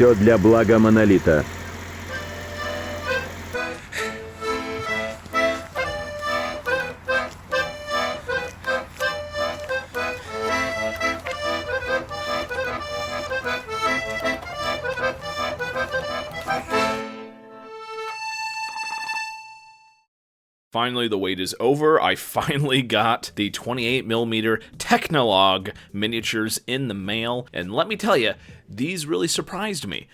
Все для блага монолита. Finally, the wait is over. I finally got the 28mm Tehnolog miniatures in the mail, and let me tell you, these really surprised me.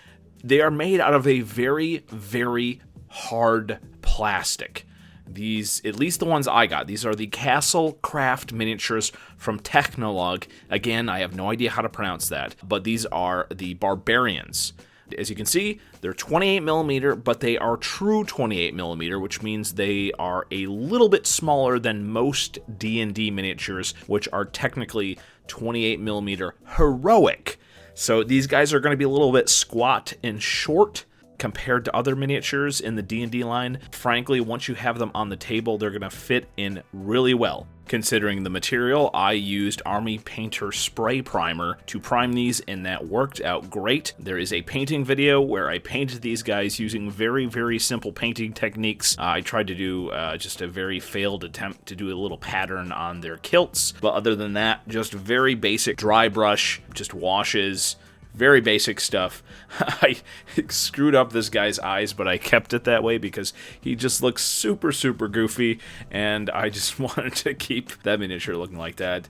They are made out of a very, very hard plastic. These, at least the ones I got, these are the Castlecraft Miniatures from Tehnolog. Again, I have no idea how to pronounce that, but these are the Barbarians. As you can see, they're 28mm, but they are true 28mm, which means they are a little bit smaller than most D&D miniatures, which are technically 28mm heroic. So these guys are going to be a little bit squat and short compared to other miniatures in the D&D line. Frankly, once you have them on the table, they're going to fit in really well. Considering the material, I used Army Painter Spray Primer to prime these, and that worked out great. There is a painting video where I painted these guys using very, very simple painting techniques. I tried to do just a very failed attempt to do a little pattern on their kilts, but other than that, just very basic dry brush, just washes, very basic stuff. I screwed up this guy's eyes, but I kept it that way because he just looks super, super goofy, and I just wanted to keep that miniature looking like that.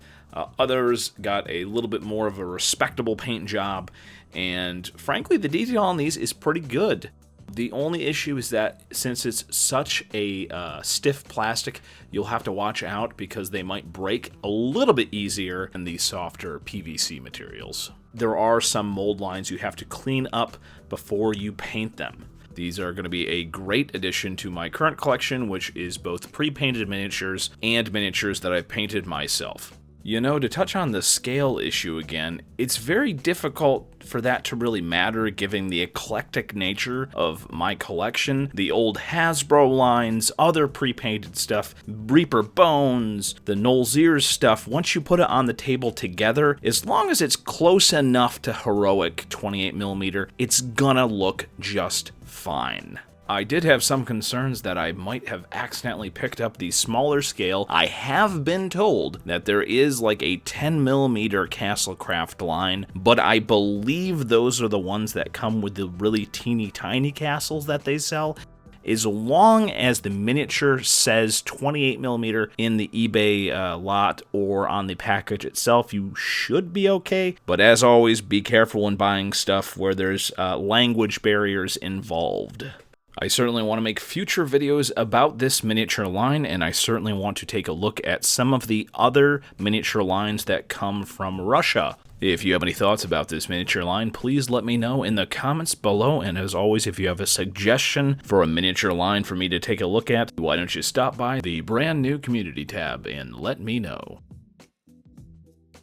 Others got a little bit more of a respectable paint job, and frankly, the detail on these is pretty good. The only issue is that since it's such a stiff plastic, you'll have to watch out because they might break a little bit easier than the softer PVC materials. There are some mold lines you have to clean up before you paint them. These are going to be a great addition to my current collection, which is both pre-painted miniatures and miniatures that I've painted myself. You know, to touch on the scale issue again, it's very difficult for that to really matter given the eclectic nature of my collection. The old Hasbro lines, other pre-painted stuff, Reaper Bones, the Nolzier's stuff, once you put it on the table together, as long as it's close enough to heroic 28mm, it's gonna look just fine. I did have some concerns that I might have accidentally picked up the smaller scale. I have been told that there is like a 10mm Castlecraft line, but I believe those are the ones that come with the really teeny tiny castles that they sell. As long as the miniature says 28mm in the eBay lot or on the package itself, you should be okay. But as always, be careful when buying stuff where there's language barriers involved. I certainly want to make future videos about this miniature line, and I certainly want to take a look at some of the other miniature lines that come from Russia. If you have any thoughts about this miniature line, please let me know in the comments below, and as always, if you have a suggestion for a miniature line for me to take a look at, why don't you stop by the brand new community tab and let me know.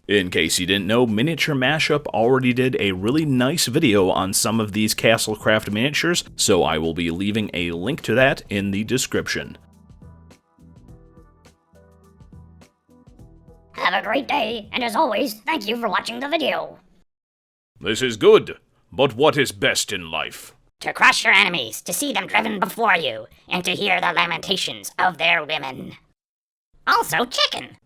In case you didn't know, Miniature Mashup already did a really nice video on some of these Castlecraft miniatures, so I will be leaving a link to that in the description. Have a great day, and as always, thank you for watching the video. This is good, but what is best in life? To crush your enemies, to see them driven before you, and to hear the lamentations of their women. Also chicken.